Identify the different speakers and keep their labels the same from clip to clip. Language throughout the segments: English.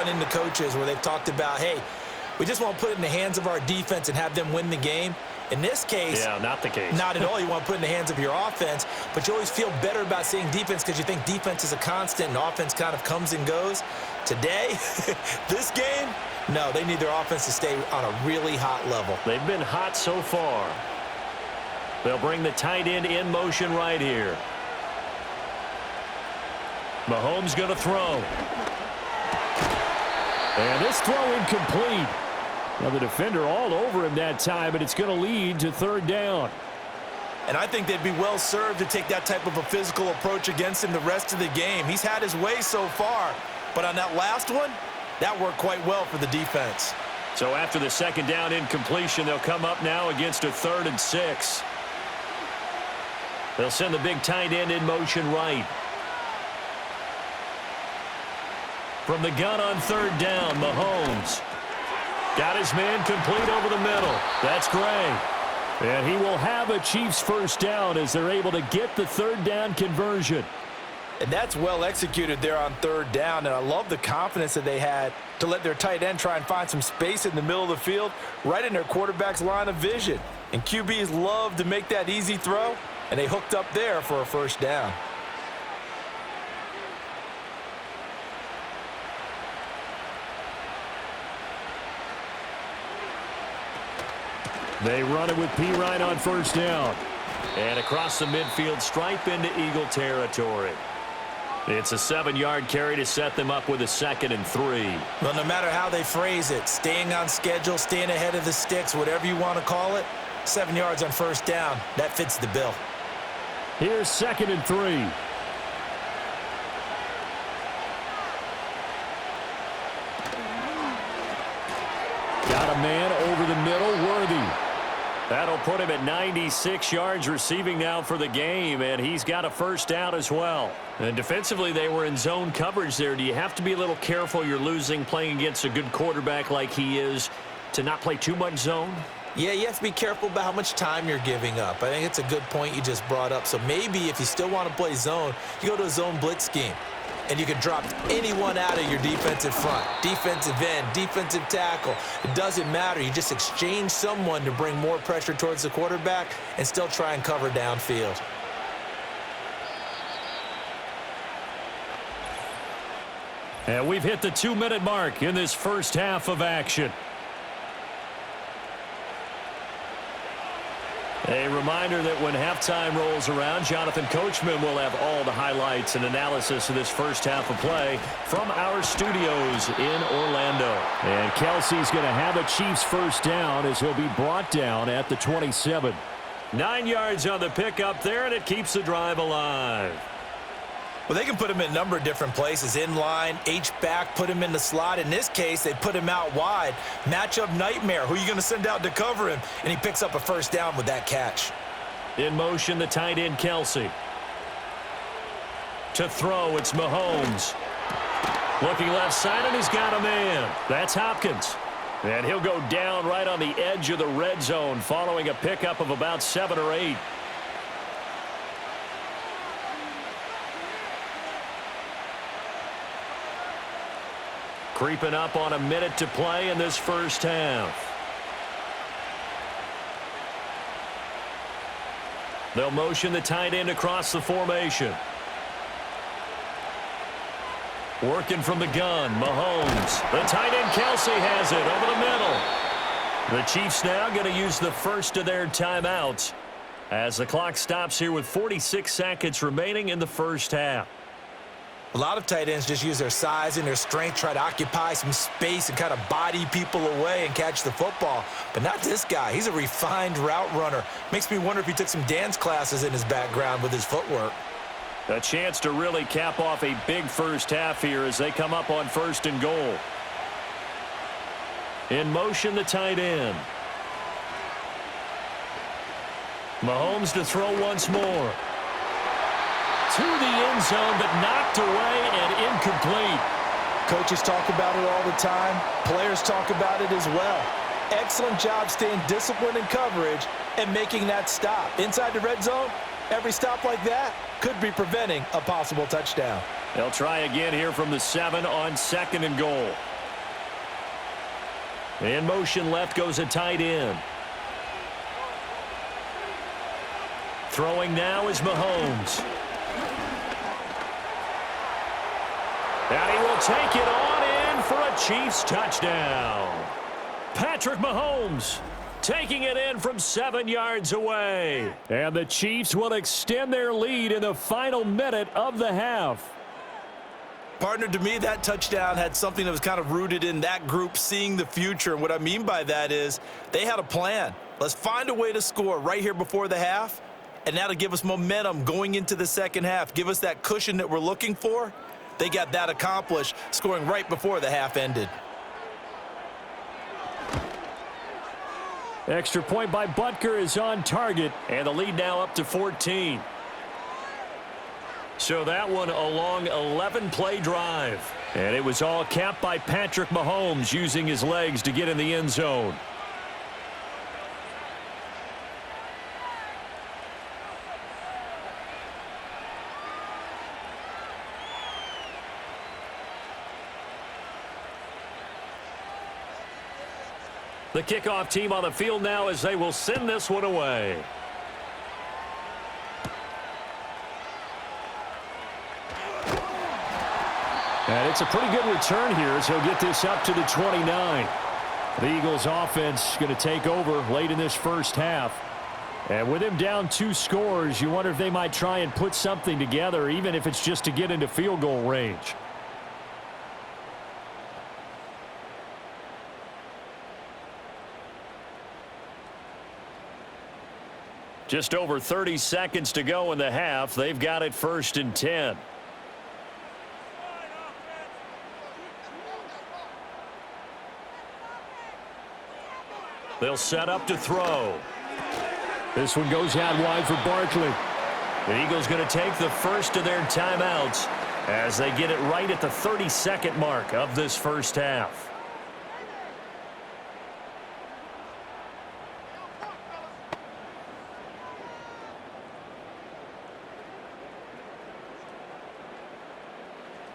Speaker 1: run into coaches where they've talked about, hey, we just want to put it in the hands of our defense and have them win the game. In this case,
Speaker 2: yeah, not the case.
Speaker 1: Not at all. You want to put it in the hands of your offense, but you always feel better about saying defense because you think defense is a constant and offense kind of comes and goes. Today, this game, no, they need their offense to stay on a really hot level.
Speaker 2: They've been hot so far. They'll bring the tight end in motion right here. Mahomes going to throw. And this throw incomplete. Now the defender all over him that time, and it's going to lead to third down.
Speaker 1: And I think they'd be well served to take that type of a physical approach against him the rest of the game. He's had his way so far, but on that last one, that worked quite well for the defense.
Speaker 2: So after the second down incompletion, they'll come up now against a 3rd and 6. They'll send the big tight end in motion right. From the gun on 3rd down, Mahomes. Got his man complete over the middle. That's Gray. And he will have a Chiefs first down as they're able to get the 3rd down conversion.
Speaker 1: And that's well executed there on 3rd down. And I love the confidence that they had to let their tight end try and find some space in the middle of the field, right in their quarterback's line of vision. And QBs love to make that easy throw, and they hooked up there for a first down.
Speaker 2: They run it with Pirine on first down. And across the midfield stripe into Eagle territory. It's a 7-yard carry to set them up with a 2nd and 3.
Speaker 1: Well, no matter how they phrase it, staying on schedule, staying ahead of the sticks, whatever you want to call it, 7 yards on first down, that fits the bill.
Speaker 2: Here's 2nd and 3. Got a man over the middle, Worthy. That'll put him at 96 yards receiving now for the game, and he's got a first down as well. And defensively, they were in zone coverage there. Do you have to be a little careful you're losing playing against a good quarterback like he is to not play too much zone?
Speaker 1: Yeah, you have to be careful about how much time you're giving up. I think it's a good point you just brought up. So maybe if you still want to play zone, you go to a zone blitz scheme. And you can drop anyone out of your defensive front, defensive end, defensive tackle. It doesn't matter. You just exchange someone to bring more pressure towards the quarterback and still try and cover downfield.
Speaker 2: And we've hit the 2-minute mark in this first half of action. A reminder that when halftime rolls around, Jonathan Coachman will have all the highlights and analysis of this first half of play from our studios in Orlando. And Kelsey's going to have a Chiefs first down as he'll be brought down at the 27. 9 yards on the pickup there, and it keeps the drive alive.
Speaker 1: Well, they can put him in a number of different places. In line, H-back, put him in the slot. In this case, they put him out wide. Matchup nightmare. Who are you going to send out to cover him? And he picks up a first down with that catch.
Speaker 2: In motion, the tight end, Kelsey. To throw, it's Mahomes. Looking left side, and he's got a man. That's Hopkins. And he'll go down right on the edge of the red zone following a pickup of about 7 or 8. Creeping up on a minute to play in this first half. They'll motion the tight end across the formation. Working from the gun, Mahomes. The tight end, Kelsey, has it over the middle. The Chiefs now going to use the first of their timeouts as the clock stops here with 46 seconds remaining in the first half.
Speaker 1: A lot of tight ends just use their size and their strength, try to occupy some space and kind of body people away and catch the football. But not this guy. He's a refined route runner. Makes me wonder if he took some dance classes in his background with his footwork.
Speaker 2: A chance to really cap off a big first half here as they come up on 1st and goal. In motion, the tight end. Mahomes to throw once more. To the end zone, but knocked away and incomplete.
Speaker 1: Coaches talk about it all the time. Players talk about it as well. Excellent job staying disciplined in coverage and making that stop. Inside the red zone, every stop like that could be preventing a possible touchdown.
Speaker 2: They'll try again here from the 7 on 2nd and goal. In motion left goes a tight end. Throwing now is Mahomes. And he will take it on in for a Chiefs touchdown. Patrick Mahomes taking it in from 7 yards away. And the Chiefs will extend their lead in the final minute of the half.
Speaker 1: Partner, to me, that touchdown had something that was kind of rooted in that group seeing the future. And what I mean by that is they had a plan. Let's find a way to score right here before the half, and that'll give us momentum going into the second half, give us that cushion that we're looking for. They got that accomplished, scoring right before the half ended.
Speaker 2: Extra point by Butker is on target, and the lead now up to 14. So that one a long 11-play drive. And it was all capped by Patrick Mahomes using his legs to get in the end zone. The kickoff team on the field now as they will send this one away. And it's a pretty good return here as he'll get this up to the 29. The Eagles offense going to take over late in this first half. And with him down 2 scores, you wonder if they might try and put something together, even if it's just to get into field goal range. Just over 30 seconds to go in the half. They've got it 1st and 10. They'll set up to throw. This one goes out wide for Barkley. The Eagles going to take the first of their timeouts as they get it right at the 30-second mark of this first half.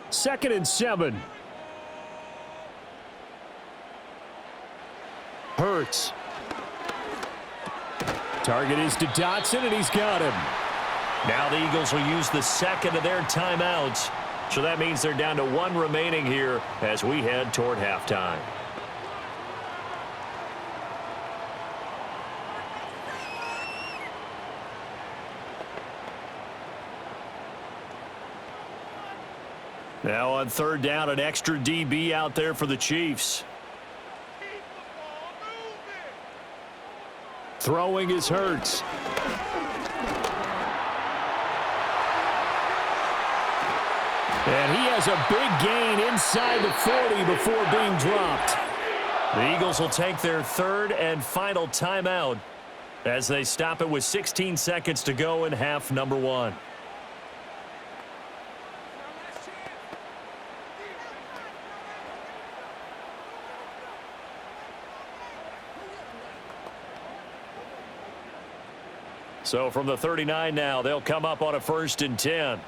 Speaker 2: Second and 7. Hurts. Target is to Dotson, and he's got him. Now the Eagles will use the second of their timeouts. So that means they're down to 1 remaining here as we head toward halftime. Now on 3rd down, an extra DB out there for the Chiefs. Throwing is Hurts. And he has a big gain inside the 40 before being dropped. The Eagles will take their 3rd and final timeout as they stop it with 16 seconds to go in half number 1. So from the 39 now, they'll come up on a 1st and 10.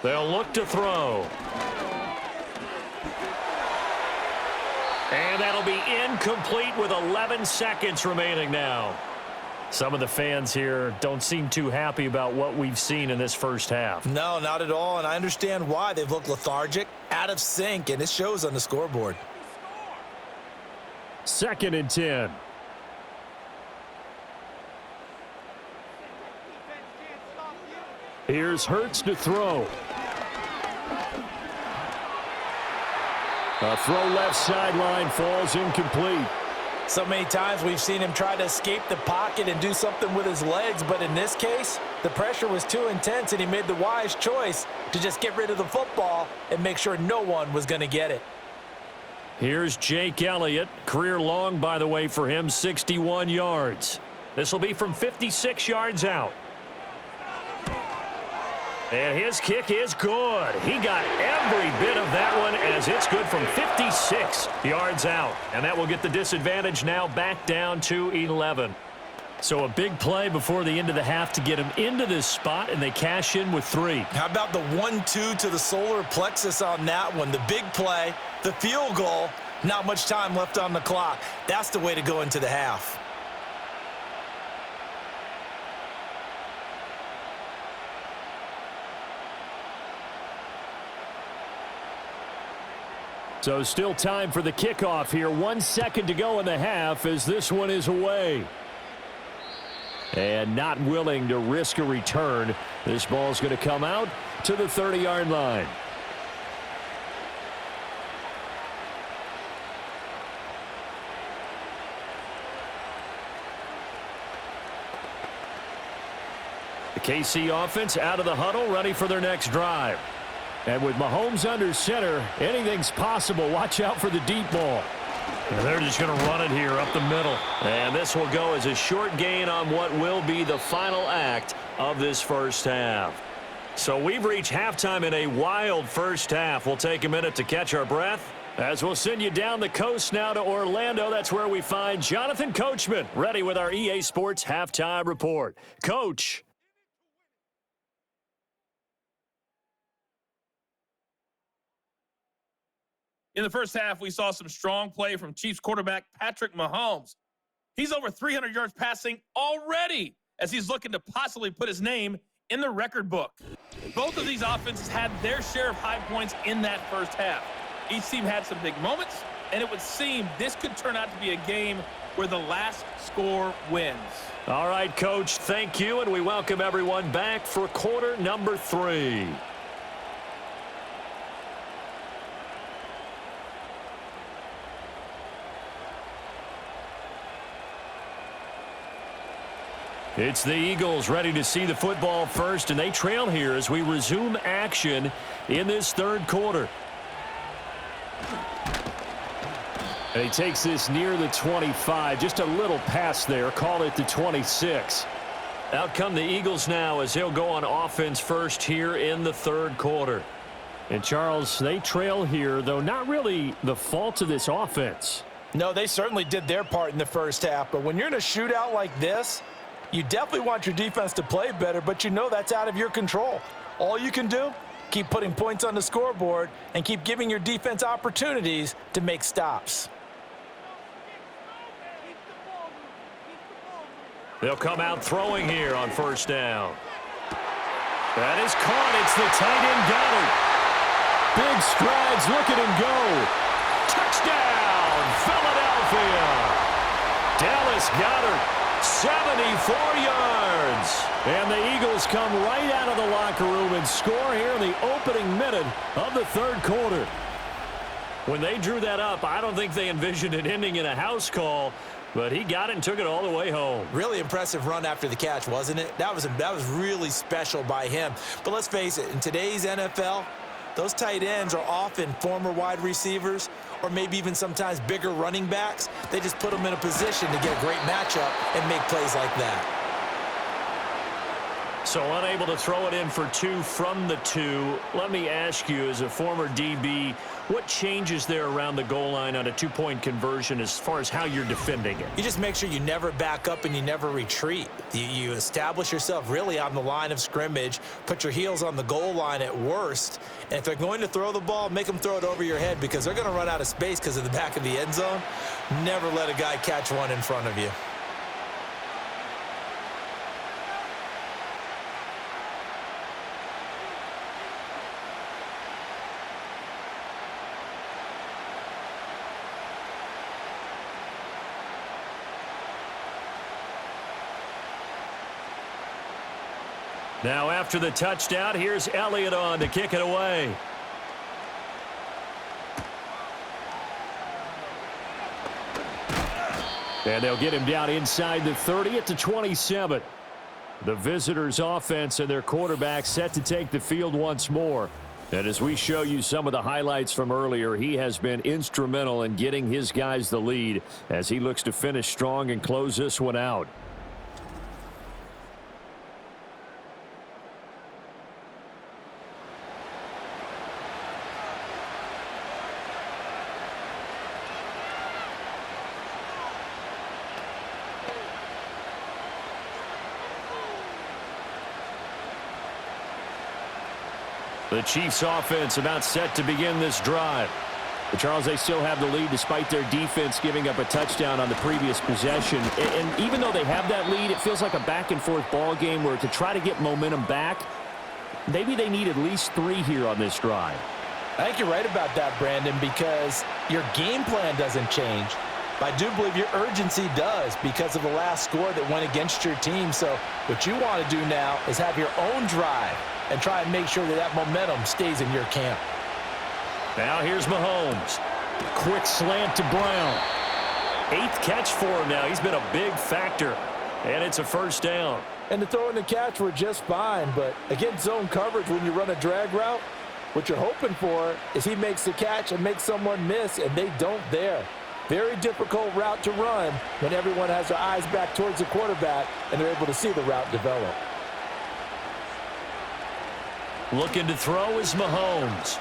Speaker 2: They'll look to throw. And that'll be incomplete with 11 seconds remaining now. Some of the fans here don't seem too happy about what we've seen in this first half.
Speaker 1: No, not at all, and I understand why. They've looked lethargic, out of sync, and it shows on the scoreboard.
Speaker 2: 2nd and 10. Here's Hurts to throw. A throw left sideline falls incomplete.
Speaker 1: So many times we've seen him try to escape the pocket and do something with his legs, but in this case, the pressure was too intense and he made the wise choice to just get rid of the football and make sure no one was going to get it.
Speaker 2: Here's Jake Elliott. Career long, by the way, for him, 61 yards. This will be from 56 yards out. And his kick is good. He got every bit of that one as it's good from 56 yards out. And that will get the disadvantage now back down to 11. So a big play before the end of the half to get him into this spot, and they cash in with 3.
Speaker 1: How about the 1-2 to the solar plexus on that one? The big play, the field goal, not much time left on the clock. That's the way to go into the half.
Speaker 2: So still time for the kickoff here. 1 second to go in the half as this one is away. And not willing to risk a return. This ball's going to come out to the 30-yard line. The KC offense out of the huddle, ready for their next drive. And with Mahomes under center, anything's possible. Watch out for the deep ball. And they're just going to run it here up the middle. And this will go as a short gain on what will be the final act of this first half. So we've reached halftime in a wild first half. We'll take a minute to catch our breath as we'll send you down the coast now to Orlando. That's where we find Jonathan Coachman ready with our EA Sports Halftime Report. Coach.
Speaker 3: In the first half, we saw some strong play from Chiefs quarterback Patrick Mahomes. He's over 300 yards passing already as he's looking to possibly put his name in the record book. Both of these offenses had their share of high points in that first half. Each team had some big moments, and it would seem this could turn out to be a game where the last score wins.
Speaker 2: All right, Coach, thank you, and we welcome everyone back for quarter number 3. It's the Eagles ready to see the football first, and they trail here as we resume action in this third quarter. And he takes this near the 25, just a little pass there, call it the 26. Out come the Eagles now as they'll go on offense first here in the third quarter. And Charles, they trail here, though not really the fault of this offense.
Speaker 1: No, they certainly did their part in the first half, but when you're in a shootout like this, you definitely want your defense to play better, but you know that's out of your control. All you can do, keep putting points on the scoreboard and keep giving your defense opportunities to make stops.
Speaker 2: They'll come out throwing here on first down. That is caught. It's the tight end Goddard. Big strides. Look at him go. Touchdown, Philadelphia. Dallas Goedert. 74 yards. And the Eagles come right out of the locker room and score here in the opening minute of the third quarter. When they drew that up, I don't think they envisioned it ending in a house call, but he got it and took it all the way home.
Speaker 1: Really impressive run after the catch, wasn't it? That was really special by him. But let's face it, in today's NFL, those tight ends are often former wide receivers or maybe even sometimes bigger running backs. They just put them in a position to get a great matchup and make plays like that.
Speaker 2: So unable to throw it in for 2 from the 2. Let me ask you, as a former DB, what changes there around the goal line on a 2-point conversion as far as how you're defending it?
Speaker 1: You just make sure you never back up and you never retreat. You establish yourself really on the line of scrimmage, put your heels on the goal line at worst, and if they're going to throw the ball, make them throw it over your head because they're going to run out of space because of the back of the end zone. Never let a guy catch one in front of you.
Speaker 2: Now after the touchdown, here's Elliott on to kick it away. And they'll get him down inside the 30 at the 27. The visitors' offense and their quarterback set to take the field once more. And as we show you some of the highlights from earlier, he has been instrumental in getting his guys the lead as he looks to finish strong and close this one out. The Chiefs offense about set to begin this drive. But Charles, they still have the lead despite their defense giving up a touchdown on the previous possession. And even though they have that lead, it feels like a back-and-forth ball game where to try to get momentum back, maybe they need at least 3 here on this drive.
Speaker 1: I think you're right about that, Brandon, because your game plan doesn't change. But I do believe your urgency does because of the last score that went against your team. So what you want to do now is have your own drive and try and make sure that that momentum stays in your camp.
Speaker 2: Now here's Mahomes. Quick slant to Brown. 8th catch for him now. He's been a big factor. And it's a first down.
Speaker 1: And the throw and the catch were just fine. But against zone coverage, when you run a drag route, what you're hoping for is he makes the catch and makes someone miss, and they don't there. Very difficult route to run when everyone has their eyes back towards the quarterback and they're able to see the route develop.
Speaker 2: Looking to throw is Mahomes.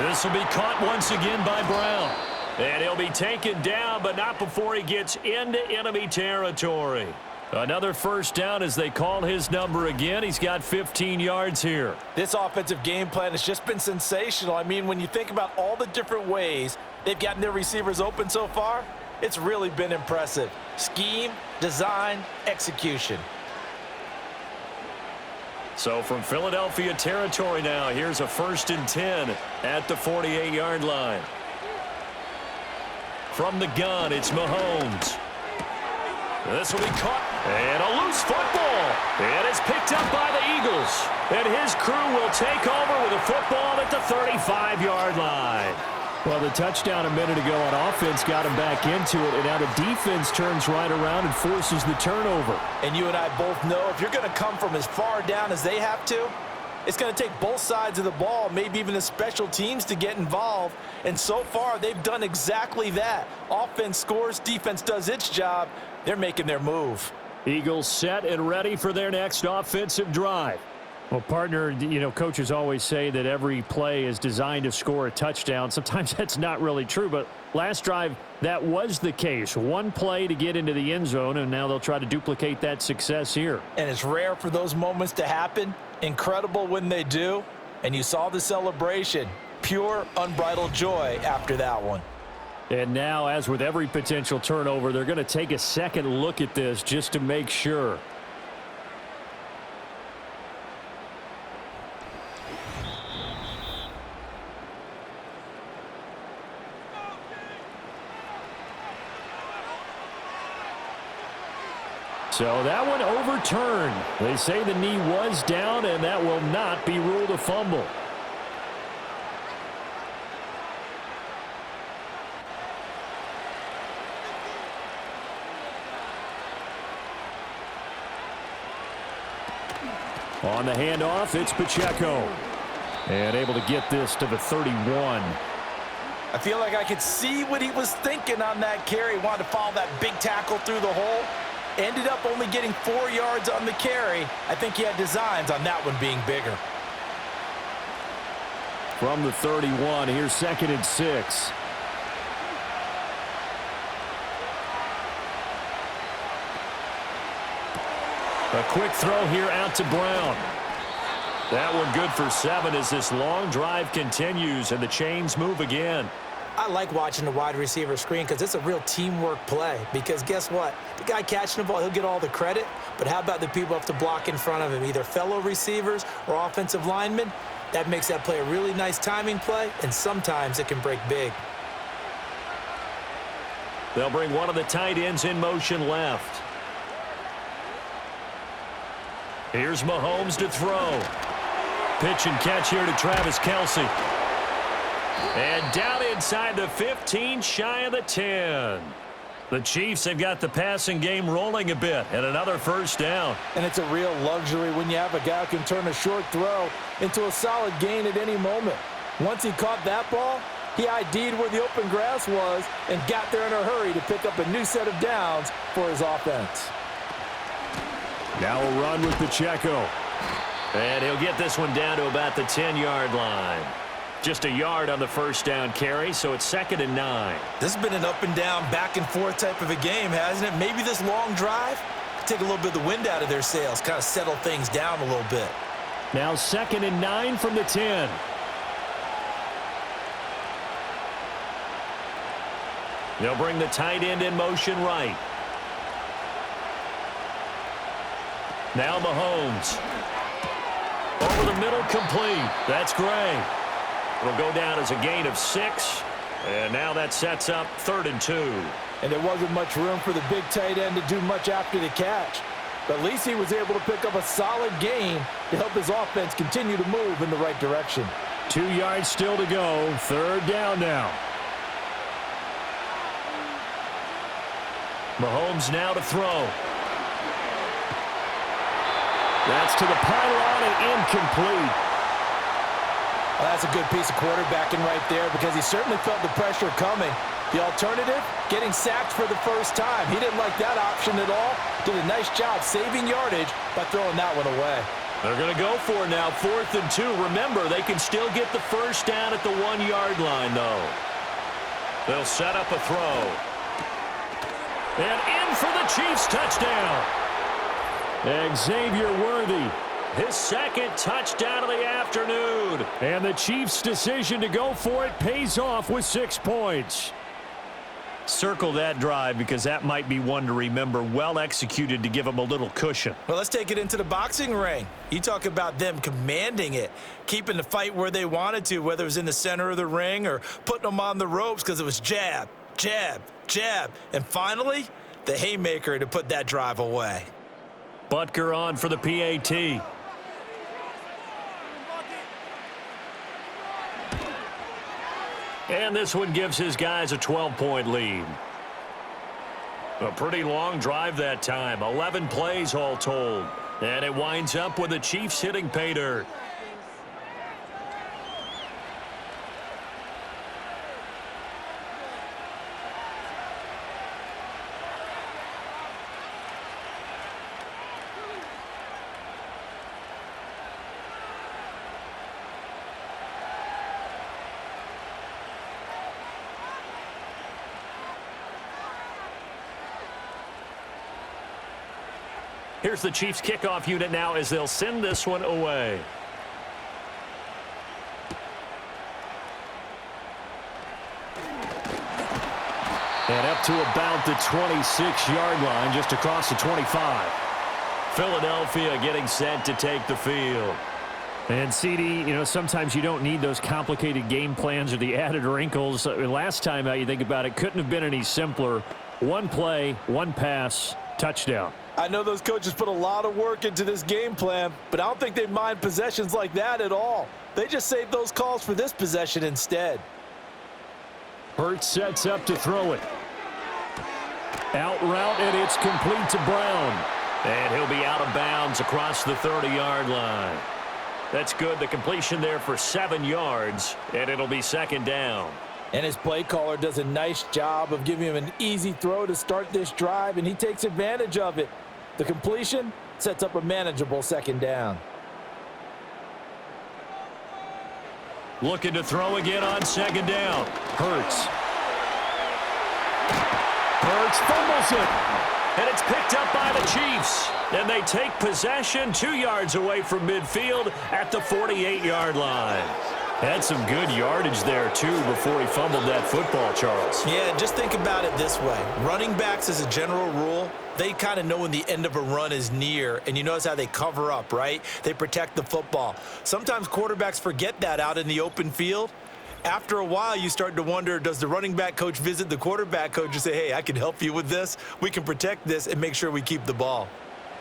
Speaker 2: This will be caught once again by Brown. And he'll be taken down, but not before he gets into enemy territory. Another first down as they call his number again. He's got 15 yards here.
Speaker 1: This offensive game plan has just been sensational. I mean, when you think about all the different ways they've gotten their receivers open so far, it's really been impressive. Scheme, design, execution.
Speaker 2: So from Philadelphia territory now, here's a 1st and 10 at the 48-yard line. From the gun, it's Mahomes. This will be caught. And a loose football. And it's picked up by the Eagles. And his crew will take over with a football at the 35-yard line. Well, the touchdown a minute ago on offense got him back into it, and now the defense turns right around and forces the turnover.
Speaker 1: And you and I both know if you're going to come from as far down as they have to, it's going to take both sides of the ball, maybe even the special teams to get involved. And so far, they've done exactly that. Offense scores, defense does its job. They're making their move.
Speaker 2: Eagles set and ready for their next offensive drive. Well, partner, you know, coaches always say that every play is designed to score a touchdown. Sometimes that's not really true, but last drive, that was the case. One play to get into the end zone, and now they'll try to duplicate that success here.
Speaker 1: And it's rare for those moments to happen. Incredible when they do. And you saw the celebration. Pure, unbridled joy after that one.
Speaker 2: And now, as with every potential turnover, they're going to take a second look at this just to make sure. So that one overturned. They say the knee was down, and that will not be ruled a fumble. On the handoff, it's Pacheco. And able to get this to the 31.
Speaker 1: I feel like I could see what he was thinking on that carry. He wanted to follow that big tackle through the hole. Ended up only getting 4 yards on the carry. I think he had designs on that one being bigger.
Speaker 2: From the 31, here's 2nd and 6. A quick throw here out to Brown. That one good for 7 as this long drive continues and the chains move again.
Speaker 1: I like watching the wide receiver screen because it's a real teamwork play. Because guess what? The guy catching the ball, he'll get all the credit. But how about the people who have to block in front of him, either fellow receivers or offensive linemen? That makes that play a really nice timing play, and sometimes it can break big.
Speaker 2: They'll bring one of the tight ends in motion left. Here's Mahomes to throw. Pitch and catch here to Travis Kelce. And down inside the 15, shy of the 10. The Chiefs have got the passing game rolling a bit, and another first down.
Speaker 1: And it's a real luxury when you have a guy who can turn a short throw into a solid gain at any moment. Once he caught that ball, he ID'd where the open grass was and got there in a hurry to pick up a new set of downs for his offense.
Speaker 2: Now a run with Pacheco. And he'll get this one down to about the 10-yard line. Just a yard on the first down carry, so it's 2nd and 9.
Speaker 1: This has been an up and down, back and forth type of a game, hasn't it? Maybe this long drive could take a little bit of the wind out of their sails, kind of settle things down a little bit.
Speaker 2: Now 2nd and 9 from the 10. They'll bring the tight end in motion right. Now Mahomes. Over the middle, complete. That's Gray. It'll go down as a gain of 6. And now that sets up 3rd and 2.
Speaker 1: And there wasn't much room for the big tight end to do much after the catch. But at least he was able to pick up a solid gain to help his offense continue to move in the right direction.
Speaker 2: 2 yards still to go. 3rd down now. Mahomes now to throw. That's to the pylon and incomplete.
Speaker 1: Well, that's a good piece of quarterbacking right there because he certainly felt the pressure coming. The alternative, getting sacked for the first time. He didn't like that option at all. Did a nice job saving yardage by throwing that one away.
Speaker 2: They're going to go for it now, 4th and 2. Remember, they can still get the first down at the 1-yard line, though. They'll set up a throw. And in for the Chiefs touchdown. Xavier Worthy, his 2nd touchdown of the afternoon. And the Chiefs' decision to go for it pays off with 6 points. Circle that drive because that might be one to remember. Well executed to give them a little cushion.
Speaker 1: Well, let's take it into the boxing ring. You talk about them commanding it, keeping the fight where they wanted to, whether it was in the center of the ring or putting them on the ropes because it was jab, jab, jab. And finally, the haymaker to put that drive away.
Speaker 2: Butker on for the PAT. And this one gives his guys a 12-point lead. A pretty long drive that time. 11 plays all told. And it winds up with the Chiefs hitting pay dirt. Here's the Chiefs kickoff unit now as they'll send this one away. And up to about the 26-yard line, just across the 25. Philadelphia getting set to take the field. And, CD, you know, sometimes you don't need those complicated game plans or the added wrinkles. Last time out, you think about it, couldn't have been any simpler. One play, one pass, touchdown.
Speaker 1: I know those coaches put a lot of work into this game plan, but I don't think they mind possessions like that at all. They just saved those calls for this possession instead.
Speaker 2: Hurts sets up to throw it. Out route, and it's complete to Brown. And he'll be out of bounds across the 30-yard line. That's good. The completion there for 7 yards, and it'll be 2nd down.
Speaker 1: And his play caller does a nice job of giving him an easy throw to start this drive, and he takes advantage of it. The completion sets up a manageable 2nd down.
Speaker 2: Looking to throw again on 2nd down. Hurts fumbles it. And it's picked up by the Chiefs. And they take possession 2 yards away from midfield at the 48-yard line. Had some good yardage there, too, before he fumbled that football, Charles.
Speaker 1: Yeah, just think about it this way. Running backs, as a general rule, they kind of know when the end of a run is near, and you notice how they cover up, right? They protect the football. Sometimes quarterbacks forget that out in the open field. After a while, you start to wonder, does the running back coach visit the quarterback coach and say, hey, I can help you with this. We can protect this and make sure we keep the ball.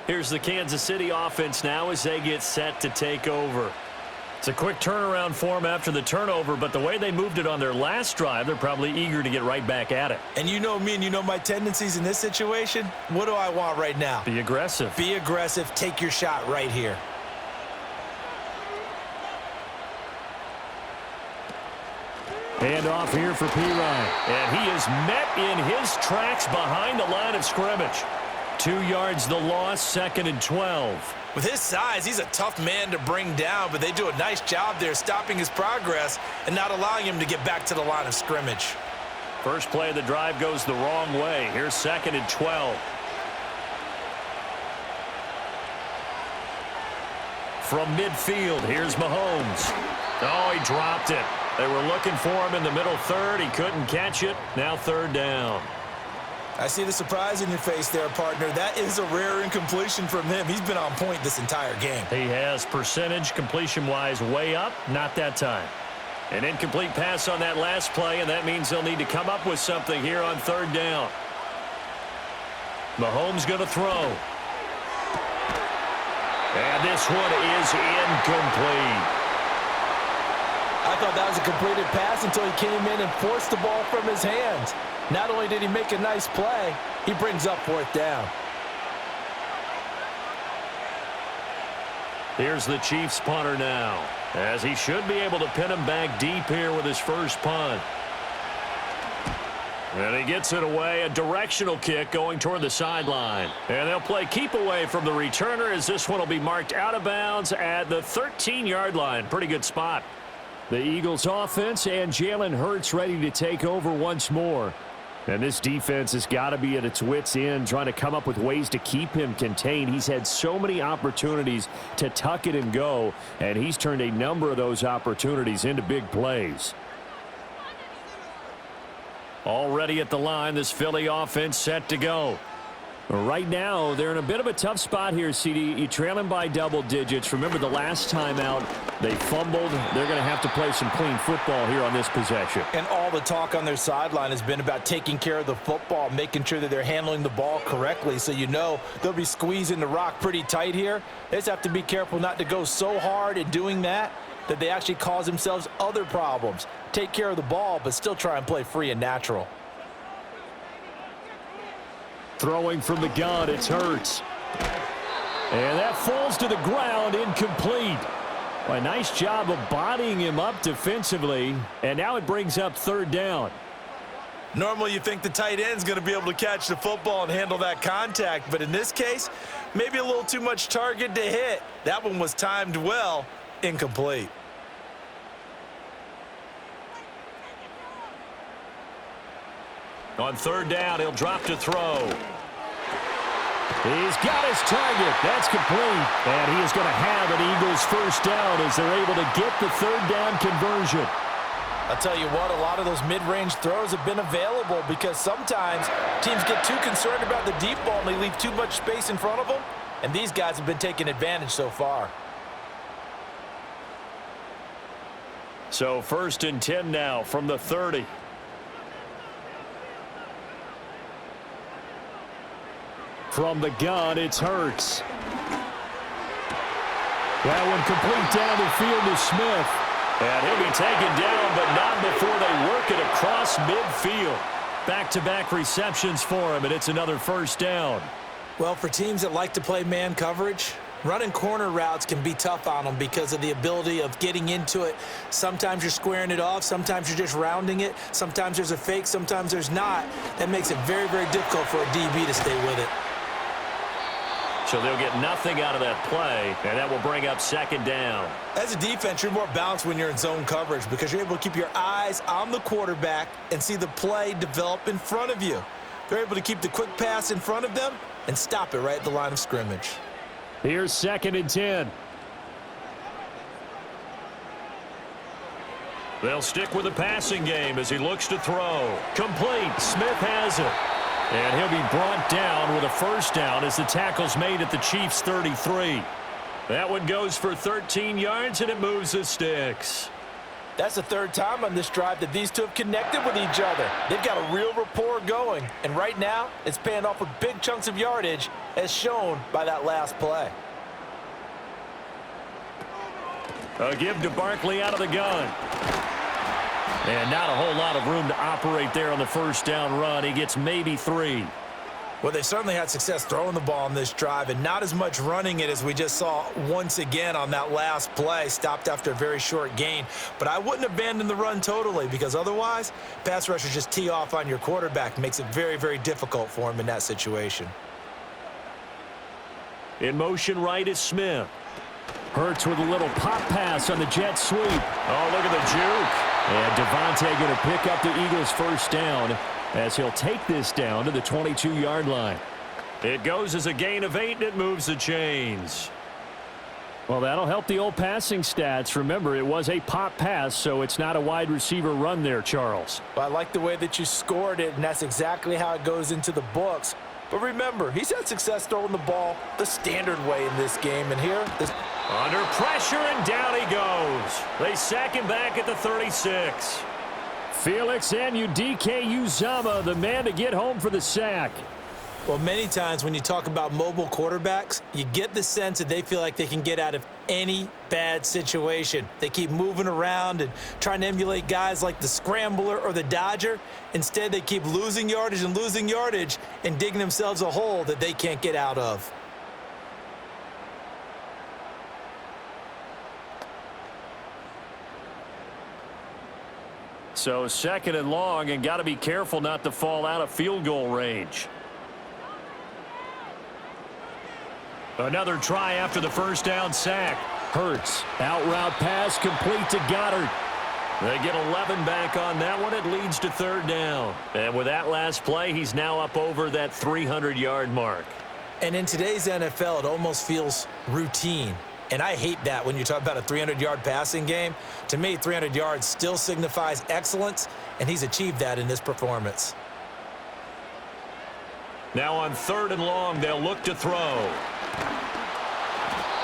Speaker 2: Here's the Kansas City offense now as they get set to take over. It's a quick turnaround for them after the turnover, but the way they moved it on their last drive, they're probably eager to get right back at it.
Speaker 1: And you know me and you know my tendencies in this situation. What do I want right now?
Speaker 2: Be aggressive.
Speaker 1: Be aggressive. Take your shot right here.
Speaker 2: Hand off here for P. Ryan. And he is met in his tracks behind the line of scrimmage. 2 yards the loss, 2nd and 12.
Speaker 1: With his size, he's a tough man to bring down, but they do a nice job there stopping his progress and not allowing him to get back to the line of scrimmage.
Speaker 2: First play of the drive goes the wrong way. Here's 2nd and 12. From midfield, here's Mahomes. Oh, he dropped it. They were looking for him in the middle third. He couldn't catch it. Now third down.
Speaker 1: I see the surprise in your face there, partner. That is a rare incompletion from him. He's been on point this entire game.
Speaker 2: He has percentage completion-wise way up. Not that time. An incomplete pass on that last play, and that means they'll need to come up with something here on third down. Mahomes going to throw. And this one is incomplete.
Speaker 1: I thought that was a completed pass until he came in and forced the ball from his hands. Not only did he make a nice play, he brings up fourth down.
Speaker 2: Here's the Chiefs punter now, as he should be able to pin him back deep here with his first punt. And he gets it away, a directional kick going toward the sideline. And they'll play keep away from the returner as this one will be marked out of bounds at the 13-yard line. Pretty good spot. The Eagles offense and Jalen Hurts ready to take over once more. And this defense has got to be at its wits' end, trying to come up with ways to keep him contained. He's had so many opportunities to tuck it and go, and he's turned a number of those opportunities into big plays. Already at the line, this Philly offense set to go. Right now, they're in a bit of a tough spot here, CD. You trail them by double digits. Remember the last time out, they fumbled. They're going to have to play some clean football here on this possession.
Speaker 1: And all the talk on their sideline has been about taking care of the football, making sure that they're handling the ball correctly. So you know they'll be squeezing the rock pretty tight here. They just have to be careful not to go so hard in doing that they actually cause themselves other problems. Take care of the ball, but still try and play free and natural.
Speaker 2: Throwing from the gun, it's Hurts. And that falls to the ground, incomplete. A nice job of bodying him up defensively, and now it brings up third down.
Speaker 1: Normally you think the tight end's going to be able to catch the football and handle that contact, but in this case, maybe a little too much target to hit. That one was timed well, incomplete.
Speaker 2: On third down, he'll drop to throw. He's got his target. That's complete. And he is going to have an Eagles first down as they're able to get the third down conversion.
Speaker 1: I'll tell you what, a lot of those mid-range throws have been available because sometimes teams get too concerned about the deep ball and they leave too much space in front of them. And these guys have been taking advantage so far.
Speaker 2: So 1st and 10 now from the 30. From the gun, it's Hurts. That one complete down the field to Smith. And he'll be taken down, but not before they work it across midfield. Back-to-back receptions for him, and it's another first down.
Speaker 1: Well, for teams that like to play man coverage, running corner routes can be tough on them because of the ability of getting into it. Sometimes you're squaring it off. Sometimes you're just rounding it. Sometimes there's a fake. Sometimes there's not. That makes it very, very difficult for a DB to stay with it.
Speaker 2: So they'll get nothing out of that play, and that will bring up second down.
Speaker 1: As a defense, you're more balanced when you're in zone coverage because you're able to keep your eyes on the quarterback and see the play develop in front of you. They're able to keep the quick pass in front of them and stop it right at the line of scrimmage.
Speaker 2: Here's 2nd and 10. They'll stick with the passing game as he looks to throw. Complete. Smith has it. And he'll be brought down with a first down as the tackle's made at the Chiefs' 33. That one goes for 13 yards, and it moves the sticks.
Speaker 1: That's the third time on this drive that these two have connected with each other. They've got a real rapport going, and right now it's paying off with big chunks of yardage as shown by that last play.
Speaker 2: A give to Barkley out of the gun. And not a whole lot of room to operate there on the first down run. He gets maybe 3.
Speaker 1: Well, they certainly had success throwing the ball on this drive and not as much running it as we just saw once again on that last play. Stopped after a very short gain. But I wouldn't abandon the run totally because otherwise, pass rushers just tee off on your quarterback. Makes it very, very difficult for him in that situation.
Speaker 2: In motion right is Smith. Hurts with a little pop pass on the jet sweep. Oh, look at the juke. And Devontae going to pick up the Eagles' first down as he'll take this down to the 22-yard line. It goes as a gain of 8, and it moves the chains. Well, that'll help the old passing stats. Remember, it was a pop pass, so it's not a wide receiver run there, Charles.
Speaker 1: Well, I like the way that you scored it, and that's exactly how it goes into the books. But remember, he's had success throwing the ball the standard way in this game. And here,
Speaker 2: under pressure, and down he goes. They sack him back at the 36. Felix Anudike-Uzomah, the man to get home for the sack.
Speaker 1: Well, many times when you talk about mobile quarterbacks, you get the sense that they feel like they can get out of any bad situation. They keep moving around and trying to emulate guys like the Scrambler or the Dodger. Instead, they keep losing yardage and digging themselves a hole that they can't get out of.
Speaker 2: So 2nd and long, and got to be careful not to fall out of field goal range. Another try after the first down sack. Hurts. Out route pass complete to Goddard. They get 11 back on that one. It leads to 3rd down. And with that last play, he's now up over that 300-yard mark.
Speaker 1: And in today's NFL, it almost feels routine. And I hate that when you talk about a 300-yard passing game. To me, 300 yards still signifies excellence, and he's achieved that in this performance.
Speaker 2: Now on 3rd and long, they'll look to throw.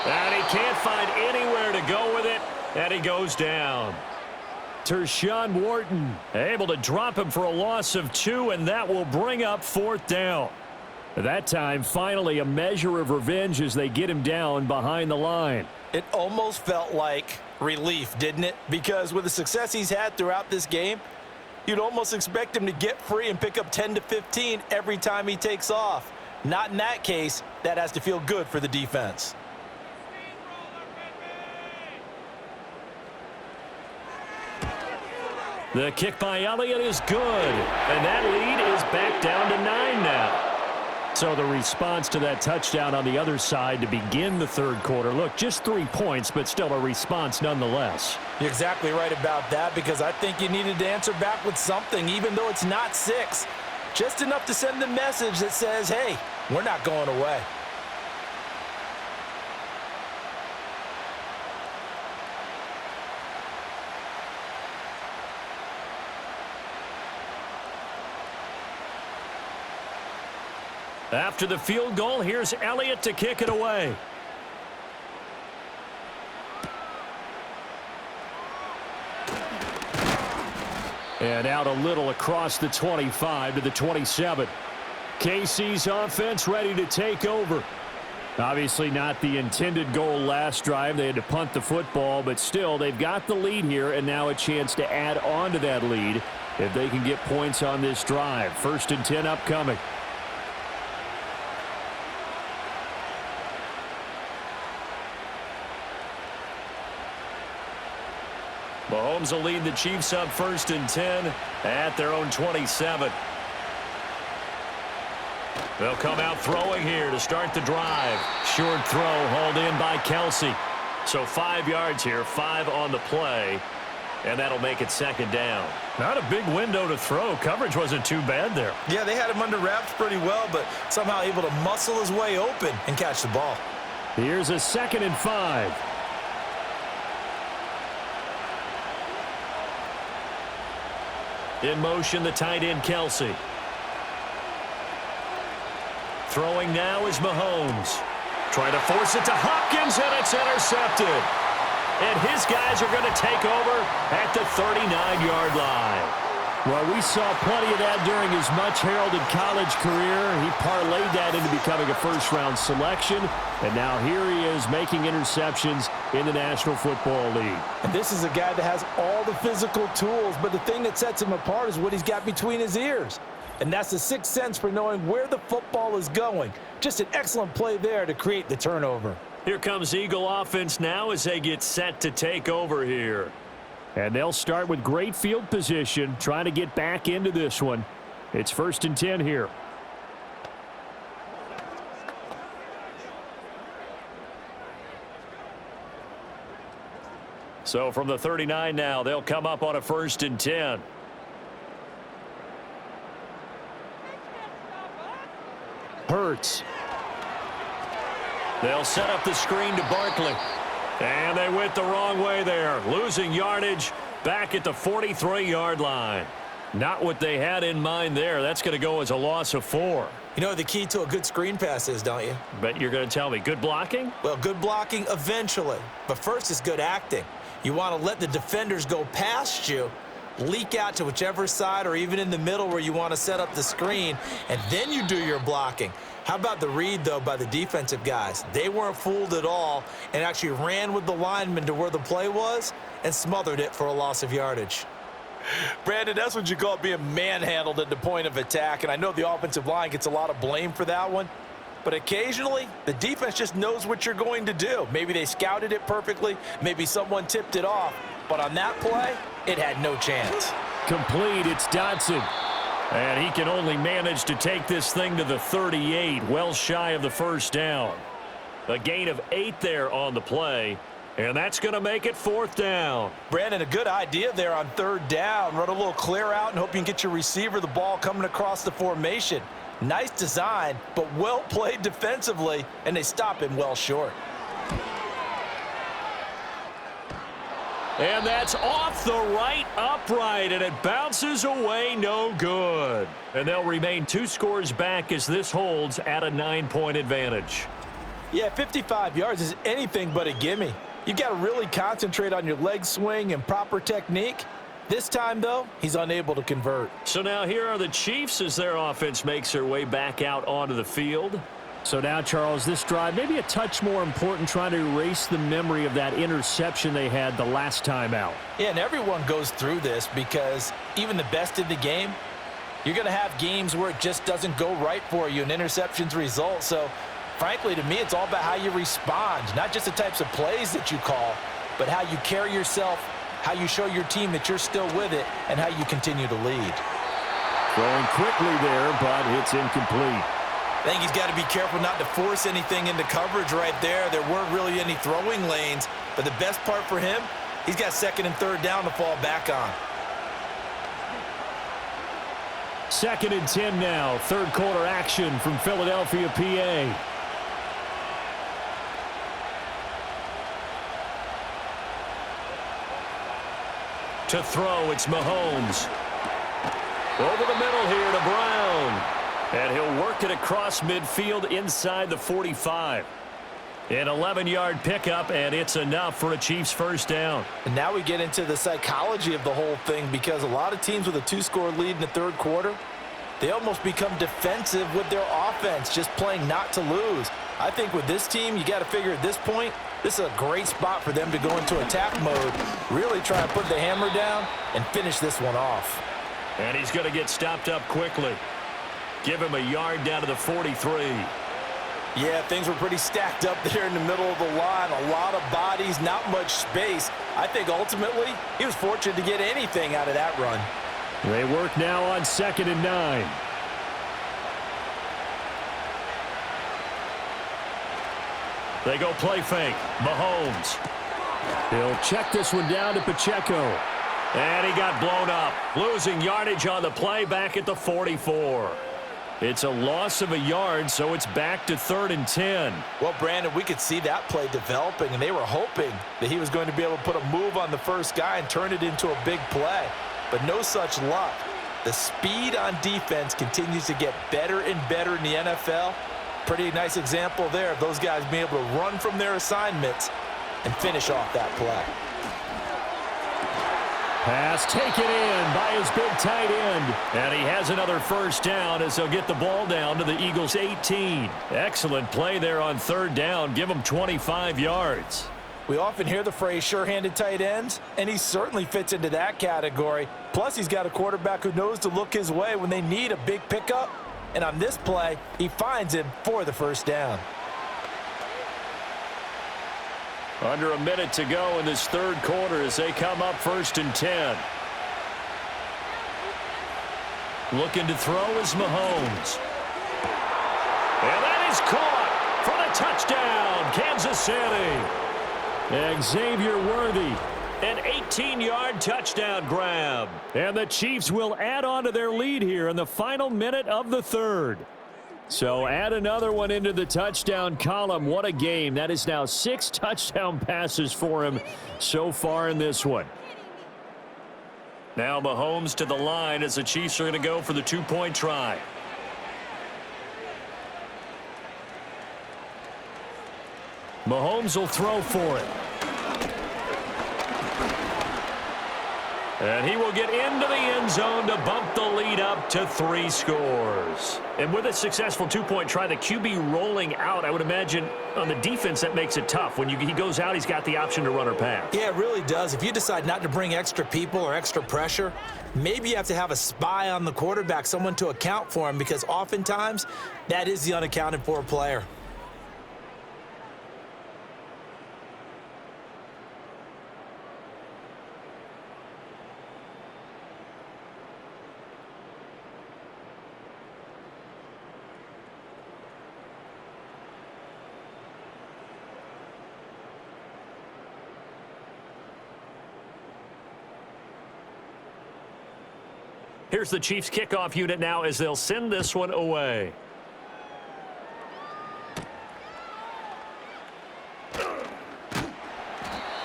Speaker 2: And he can't find anywhere to go with it, and he goes down. Tershawn Wharton able to drop him for a loss of 2, and that will bring up 4th down. That time, finally, a measure of revenge as they get him down behind the line.
Speaker 1: It almost felt like relief, didn't it? Because with the success he's had throughout this game, you'd almost expect him to get free and pick up 10 to 15 every time he takes off. Not in that case. That has to feel good for the defense.
Speaker 2: The kick by Elliott is good, and that lead is back down to 9 now. So the response to that touchdown on the other side to begin the 3rd quarter. Look, just 3 points, but still a response nonetheless.
Speaker 1: You're exactly right about that, because I think you needed to answer back with something, even though it's not 6. Just enough to send the message that says, hey, we're not going away.
Speaker 2: After the field goal, here's Elliott to kick it away. And out a little across the 25 to the 27. KC's offense ready to take over. Obviously not the intended goal last drive. They had to punt the football, but still they've got the lead here, and now a chance to add on to that lead if they can get points on this drive. 1st and 10 upcoming. Mahomes will lead the Chiefs up 1st and 10 at their own 27. They'll come out throwing here to start the drive. Short throw hauled in by Kelsey. So 5 yards here, 5 on the play, and that'll make it 2nd down. Not a big window to throw. Coverage wasn't too bad there.
Speaker 1: Yeah, they had him under wraps pretty well, but somehow able to muscle his way open and catch the ball.
Speaker 2: Here's a 2nd and 5. In motion, the tight end, Kelsey. Throwing now is Mahomes. Trying to force it to Hopkins, and it's intercepted. And his guys are going to take over at the 39-yard line. Well, we saw plenty of that during his much-heralded college career. He parlayed that into becoming a first-round selection, and now here he is making interceptions in the National Football League.
Speaker 1: And this is a guy that has all the physical tools, but the thing that sets him apart is what he's got between his ears. And that's the sixth sense for knowing where the football is going. Just an excellent play there to create the turnover.
Speaker 2: Here comes Eagle offense now as they get set to take over here. And they'll start with great field position, trying to get back into this one. It's 1st and 10 here. So from the 39 now, they'll come up on a 1st and 10. Hurts. They'll set up the screen to Barkley. And they went the wrong way there, losing yardage back at the 43-yard line. Not what they had in mind there. That's going to go as a loss of 4.
Speaker 1: You know what the key to a good screen pass is, don't you?
Speaker 2: Bet you're going to tell me good blocking?
Speaker 1: Well, good blocking eventually. But first is good acting. You want to let the defenders go past you, leak out to whichever side or even in the middle where you want to set up the screen, and then you do your blocking. How about the read, though, by the defensive guys? They weren't fooled at all and actually ran with the lineman to where the play was and smothered it for a loss of yardage. Brandon, that's what you call being manhandled at the point of attack, and I know the offensive line gets a lot of blame for that one, but occasionally the defense just knows what you're going to do. Maybe they scouted it perfectly, maybe someone tipped it off, but on that play, it had no chance.
Speaker 2: Complete, it's Dotson. And he can only manage to take this thing to the 38, well shy of the first down. A gain of 8 there on the play, and that's going to make it 4th down.
Speaker 1: Brandon, a good idea there on 3rd down. Run a little clear out and hope you can get your receiver the ball coming across the formation. Nice design, but well played defensively, and they stop him well short.
Speaker 2: And that's off the right upright, and it bounces away no good. And they'll remain 2 scores back as this holds at a 9-point advantage.
Speaker 1: Yeah, 55 yards is anything but a gimme. You've got to really concentrate on your leg swing and proper technique. This time, though, he's unable to convert.
Speaker 2: So now here are the Chiefs as their offense makes their way back out onto the field. So now, Charles, this drive maybe a touch more important, trying to erase the memory of that interception they had the last time out.
Speaker 1: Yeah, and everyone goes through this because even the best in the game, you're going to have games where it just doesn't go right for you and interceptions result. So, frankly, to me, it's all about how you respond, not just the types of plays that you call, but how you carry yourself, how you show your team that you're still with it, and how you continue to lead.
Speaker 2: Throwing quickly there, but it's incomplete.
Speaker 1: I think he's got to be careful not to force anything into coverage right there. There weren't really any throwing lanes, but the best part for him, he's got 2nd and 3rd down to fall back on.
Speaker 2: 2nd and 10 now. 3rd quarter action from Philadelphia, PA. To throw, it's Mahomes. Over the middle here to Brown. And he'll work it across midfield inside the 45. An 11-yard pickup, and it's enough for a Chiefs 1st down.
Speaker 1: And now we get into the psychology of the whole thing, because a lot of teams with a 2-score lead in the 3rd quarter, they almost become defensive with their offense, just playing not to lose. I think with this team, you got to figure at this point, this is a great spot for them to go into attack mode, really try and put the hammer down and finish this one off.
Speaker 2: And he's going to get stopped up quickly. Give him a yard down to the 43.
Speaker 1: Yeah, things were pretty stacked up there in the middle of the line. A lot of bodies, not much space. I think ultimately he was fortunate to get anything out of that run.
Speaker 2: They work now on 2nd and 9. They go play fake. Mahomes. He'll check this one down to Pacheco. And he got blown up. Losing yardage on the play back at the 44. It's a loss of a yard, so it's back to 3rd and 10.
Speaker 1: Well, Brandon, we could see that play developing, and they were hoping that he was going to be able to put a move on the first guy and turn it into a big play. But no such luck. The speed on defense continues to get better and better in the NFL. Pretty nice example there of those guys being able to run from their assignments and finish off that play.
Speaker 2: Pass taken in by his big tight end. And he has another 1st down as they'll get the ball down to the Eagles' 18. Excellent play there on 3rd down. Give them 25 yards.
Speaker 1: We often hear the phrase sure-handed tight ends, and he certainly fits into that category. Plus, he's got a quarterback who knows to look his way when they need a big pickup. And on this play, he finds him for the 1st down.
Speaker 2: Under a minute to go in this 3rd quarter as they come up 1st and 10. Looking to throw is Mahomes. And that is caught for the touchdown, Kansas City. Xavier Worthy, an 18-yard touchdown grab. And the Chiefs will add on to their lead here in the final minute of the 3rd. So add another one into the touchdown column. What a game. That is now 6 touchdown passes for him so far in this one. Now Mahomes to the line as the Chiefs are going to go for the 2-point try. Mahomes will throw for it. And he will get into the end zone to bump the lead up to 3 scores. And with a successful 2-point try, the QB rolling out, I would imagine on the defense that makes it tough. When he goes out, he's got the option to run or pass.
Speaker 1: Yeah, it really does. If you decide not to bring extra people or extra pressure, maybe you have to have a spy on the quarterback, someone to account for him, because oftentimes that is the unaccounted for player.
Speaker 2: Here's the Chiefs kickoff unit now as they'll send this one away.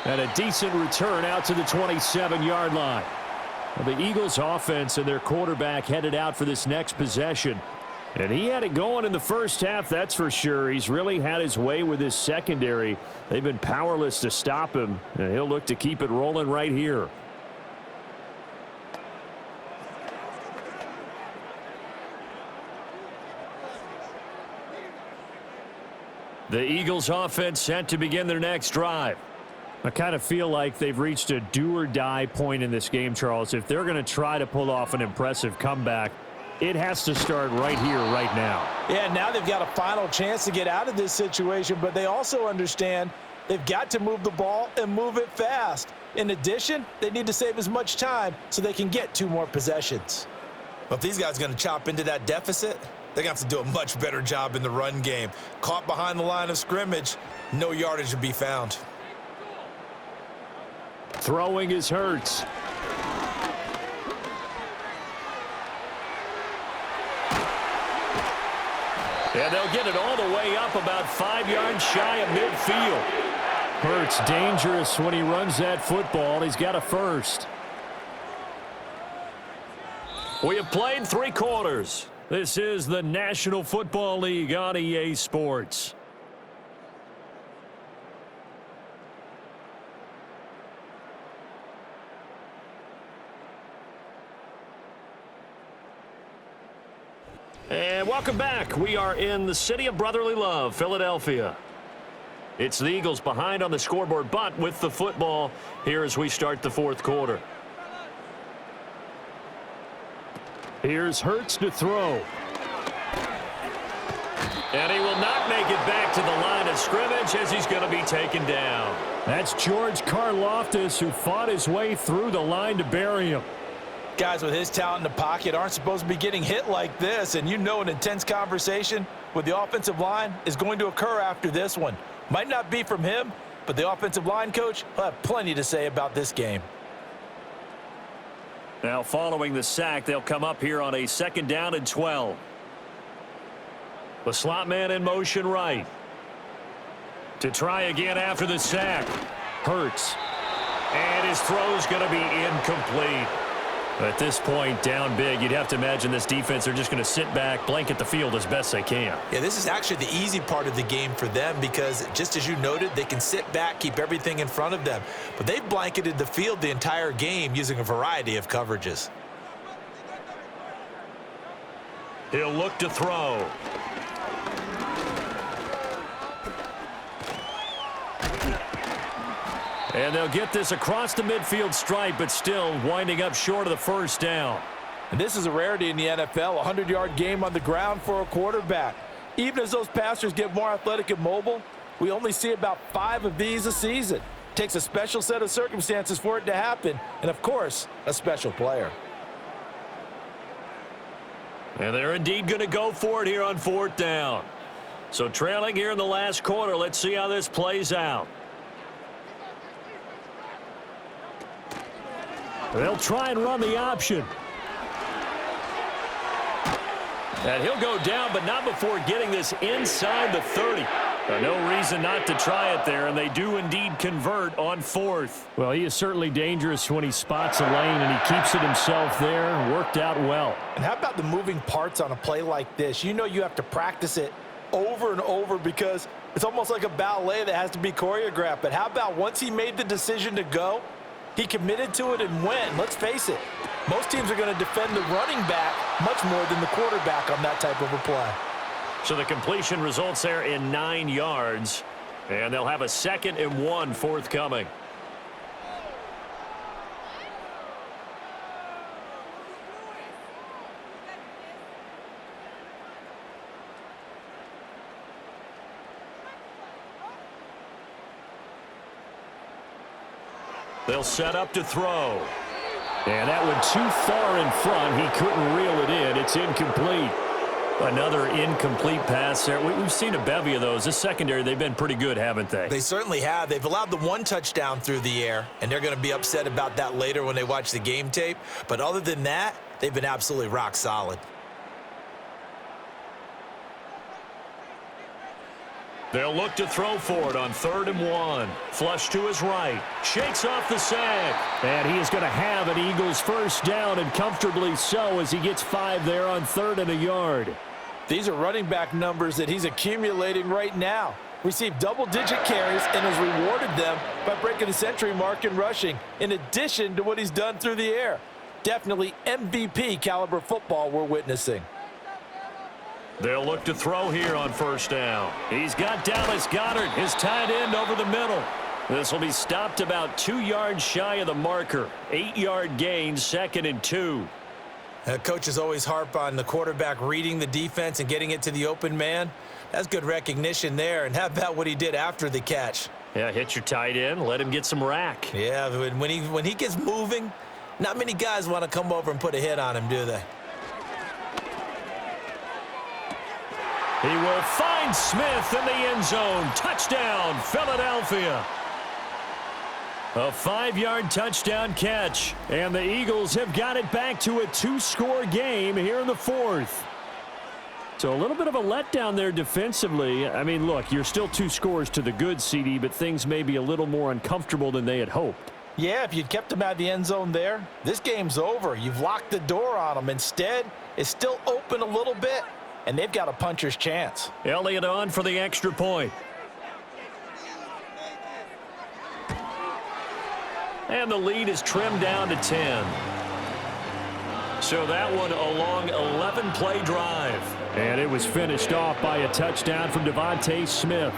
Speaker 2: And a decent return out to the 27-yard line. Well, the Eagles offense and their quarterback headed out for this next possession. And he had it going in the first half, that's for sure. He's really had his way with his secondary. They've been powerless to stop him, and he'll look to keep it rolling right here. The Eagles offense set to begin their next drive. I kind of feel like they've reached a do-or-die point in this game, Charles. If they're going to try to pull off an impressive comeback, it has to start right here, right now.
Speaker 1: Yeah, now they've got a final chance to get out of this situation, but they also understand they've got to move the ball and move it fast. In addition, they need to save as much time so they can get 2 more possessions. Well, if these guys are going to chop into that deficit, they're going to have to do a much better job in the run game. Caught behind the line of scrimmage, no yardage to be found.
Speaker 2: Throwing is Hurts. And they'll get it all the way up about 5 yards shy of midfield. Hurts dangerous when he runs that football. He's got a first. We have played 3 quarters. This is the National Football League on EA Sports. And welcome back. We are in the city of brotherly love, Philadelphia. It's the Eagles behind on the scoreboard, but with the football here as we start the 4th quarter. Here's Hurts to throw. And he will not make it back to the line of scrimmage as he's going to be taken down. That's George Karlaftis, who fought his way through the line to bury him.
Speaker 1: Guys with his talent in the pocket aren't supposed to be getting hit like this, and you know an intense conversation with the offensive line is going to occur after this one. Might not be from him, but the offensive line coach will have plenty to say about this game.
Speaker 2: Now following the sack, they'll come up here on a 2nd down and 12. The slot man in motion right. To try again after the sack. Hurts. And his throw's going to be incomplete. At this point, down big, you'd have to imagine this defense are just going to sit back, blanket the field as best they can.
Speaker 1: Yeah, this is actually the easy part of the game for them because, just as you noted, they can sit back, keep everything in front of them. But they've blanketed the field the entire game using a variety of coverages.
Speaker 2: He'll look to throw. And they'll get this across the midfield stripe, but still winding up short of the 1st down.
Speaker 1: And this is a rarity in the NFL, a 100-yard game on the ground for a quarterback. Even as those passers get more athletic and mobile, we only see about 5 of these a season. It takes a special set of circumstances for it to happen, and of course, a special player.
Speaker 2: And they're indeed going to go for it here on 4th down. So trailing here in the last quarter, let's see how this plays out. They'll try and run the option. And he'll go down, but not before getting this inside the 30. No reason not to try it there, and they do indeed convert on 4th. Well, he is certainly dangerous when he spots a lane, and he keeps it himself there. Worked out well.
Speaker 1: And how about the moving parts on a play like this? You know you have to practice it over and over because it's almost like a ballet that has to be choreographed. But how about once he made the decision to go, he committed to it and went. Let's face it, most teams are going to defend the running back much more than the quarterback on that type of a play.
Speaker 2: So the completion results there in 9 yards, and they'll have a 2nd and 1 forthcoming. They'll set up to throw. And that went too far in front. He couldn't reel it in. It's incomplete. Another incomplete pass there. We've seen a bevy of those. This secondary, they've been pretty good, haven't they?
Speaker 1: They certainly have. They've allowed the 1 touchdown through the air, and they're going to be upset about that later when they watch the game tape. But other than that, they've been absolutely rock solid.
Speaker 2: They'll look to throw for it on 3rd and 1. Flush to his right. Shakes off the sack. And he is going to have an Eagles first down, and comfortably so, as he gets 5 there on 3rd and a yard.
Speaker 1: These are running back numbers that he's accumulating right now. Received double-digit carries and has rewarded them by breaking the century mark in rushing, in addition to what he's done through the air. Definitely MVP caliber football we're witnessing.
Speaker 2: They'll look to throw here on 1st down. He's got Dallas Goedert, his tight end, over the middle. This will be stopped about 2 yards shy of the marker. 8-yard gain, 2nd and 2.
Speaker 1: Coaches always harp on the quarterback reading the defense and getting it to the open man. That's good recognition there. And how about what he did after the catch?
Speaker 2: Yeah, hit your tight end, let him get some rack.
Speaker 1: Yeah, when he gets moving, not many guys want to come over and put a hit on him, do they?
Speaker 2: He will find Smith in the end zone. Touchdown, Philadelphia. A 5-yard touchdown catch. And the Eagles have got it back to a 2-score game here in the 4th. So a little bit of a letdown there defensively. I mean, look, you're still 2 scores to the good, CD, but things may be a little more uncomfortable than they had hoped.
Speaker 1: Yeah, if you'd kept him out of the end zone there, this game's over. You've locked the door on him. Instead, it's still open a little bit, and they've got a puncher's chance.
Speaker 2: Elliott on for the extra point. And the lead is trimmed down to 10. So that one a long 11-play drive. And it was finished off by a touchdown from Devontae Smith.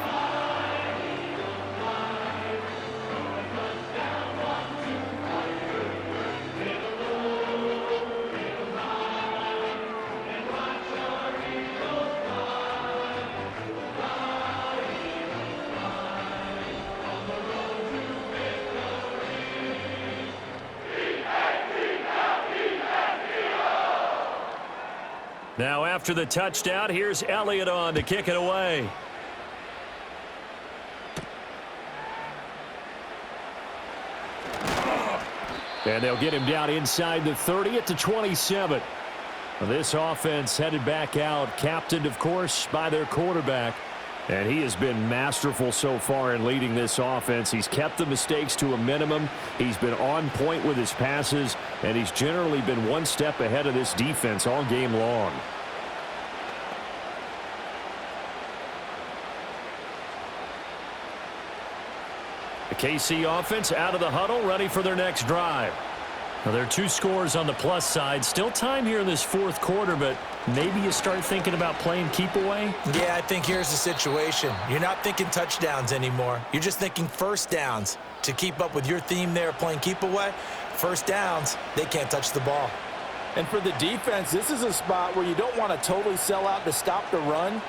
Speaker 2: Now after the touchdown, here's Elliott on to kick it away. And they'll get him down inside the 30 at the 27. This offense headed back out, captained, of course, by their quarterback. And he has been masterful so far in leading this offense. He's kept the mistakes to a minimum. He's been on point with his passes, and he's generally been one step ahead of this defense all game long. The KC offense out of the huddle, ready for their next drive. Now, there are 2 scores on the plus side. Still time here in this 4th quarter, but maybe you start thinking about playing keep away?
Speaker 1: Yeah, I think here's the situation. You're not thinking touchdowns anymore. You're just thinking first downs. To keep up with your theme there, playing keep away, first downs, they can't touch the ball. And for the defense, this is a spot where you don't want to totally sell out to stop the run,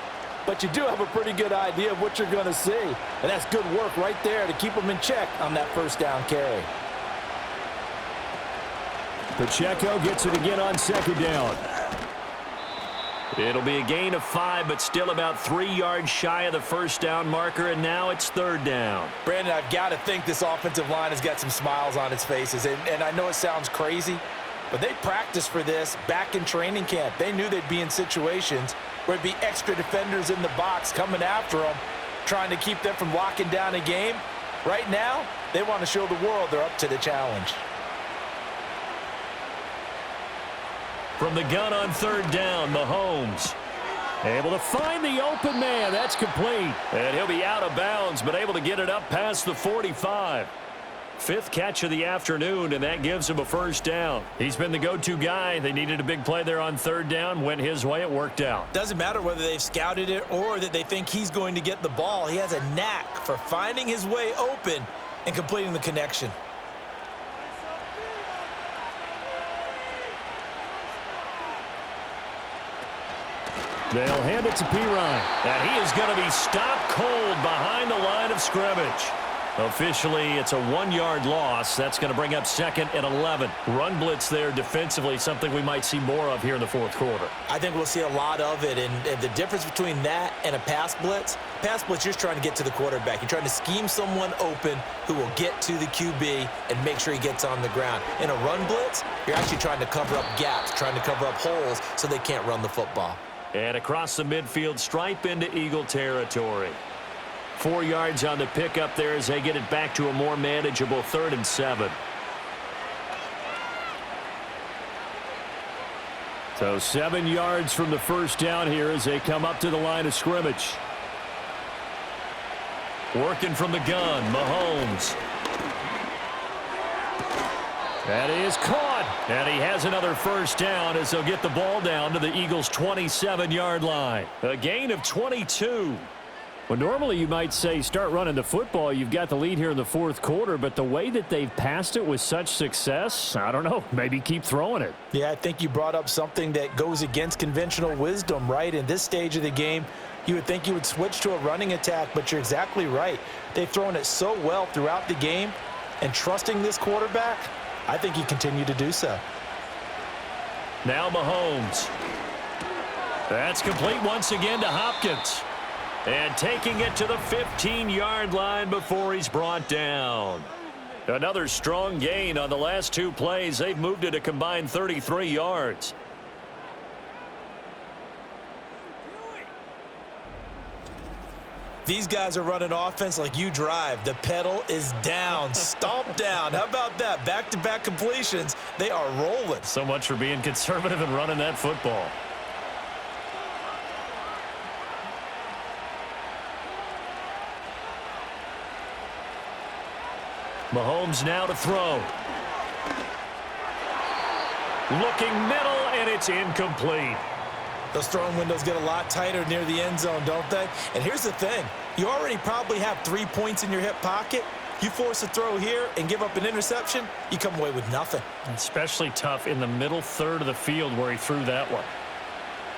Speaker 1: but you do have a pretty good idea of what you're going to see. And that's good work right there to keep them in check on that first down carry.
Speaker 2: Pacheco gets it again on 2nd down. It'll be a gain of 5, but still about 3 yards shy of the first down marker, and now it's 3rd down.
Speaker 1: Brandon, I've got to think this offensive line has got some smiles on its faces, and I know it sounds crazy, But they practiced for this back in training camp. They knew they'd be in situations where it'd be extra defenders in the box coming after them, trying to keep them from locking down a game. Right now, they want to show the world they're up to the challenge.
Speaker 2: From the gun on third down, Mahomes able to find the open man. That's complete. And he'll be out of bounds, but able to get it up past the 45. Fifth catch of the afternoon, and that gives him a first down. He's been the go-to guy. They needed a big play there on third down. Went his way. It worked out.
Speaker 1: Doesn't matter whether they've scouted it or that they think he's going to get the ball. He has a knack for finding his way open and completing the connection.
Speaker 2: They'll hand it to Pirine. And he is going to be stopped cold behind the line of scrimmage. Officially, it's a 1-yard loss. That's going to bring up second and 11. Run blitz there defensively, something we might see more of here in the fourth quarter.
Speaker 1: I think we'll see a lot of it, and the difference between that and a pass blitz, you're just trying to get to the quarterback. You're trying to scheme someone open who will get to the QB and make sure he gets on the ground. In a run blitz, you're actually trying to cover up gaps, trying to cover up holes so they can't run the football.
Speaker 2: And across the midfield stripe into Eagle territory. 4 yards on the pickup there as they get it back to a more manageable 3rd and 7. So 7 yards from the first down here as they come up to the line of scrimmage. Working from the gun, Mahomes. That is caught. And he has another first down as they'll get the ball down to the Eagles' 27-yard line. A gain of 22. Well, normally you might say start running the football. You've got the lead here in the fourth quarter, but the way that they've passed it with such success, I don't know, maybe keep throwing it.
Speaker 1: Yeah, I think you brought up something that goes against conventional wisdom, right? In this stage of the game, you would think you would switch to a running attack, but you're exactly right. They've thrown it so well throughout the game, and trusting this quarterback, I think you continue to do so.
Speaker 2: Now Mahomes. That's complete once again to Hopkins. And taking it to the 15-yard line before he's brought down. Another strong gain on the last 2 plays. They've moved it a combined 33 yards.
Speaker 1: These guys are running offense like you drive. The pedal is down, stomp down. How about that? Back-to-back completions. They are rolling.
Speaker 2: So much for being conservative and running that football. Mahomes now to throw. Looking middle, and it's incomplete.
Speaker 1: Those throwing windows get a lot tighter near the end zone, don't they? And here's the thing. You already probably have 3 points in your hip pocket. You force a throw here and give up an interception, you come away with nothing.
Speaker 2: Especially tough in the middle third of the field where he threw that one.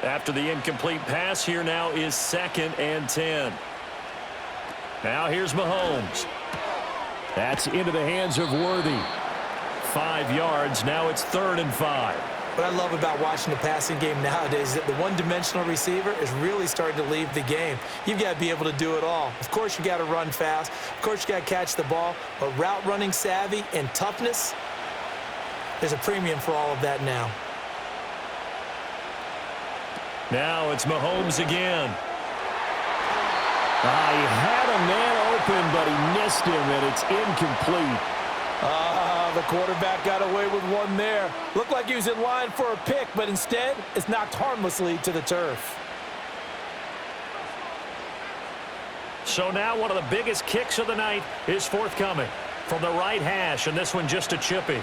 Speaker 2: After the incomplete pass, here now is 2nd and 10. Now here's Mahomes. That's into the hands of Worthy. 5 yards. Now it's 3rd and 5.
Speaker 1: What I love about watching the passing game nowadays is that the one-dimensional receiver is really starting to leave the game. You've got to be able to do it all. Of course, you got to run fast. Of course, you got to catch the ball. But route running savvy and toughness, there's a premium for all of that now.
Speaker 2: Now it's Mahomes again. He had a man open, but he missed him, and it's incomplete.
Speaker 1: The quarterback got away with one there. Looked like he was in line for a pick, but instead, it's knocked harmlessly to the turf.
Speaker 2: So now one of the biggest kicks of the night is forthcoming from the right hash, and this one just a chippy.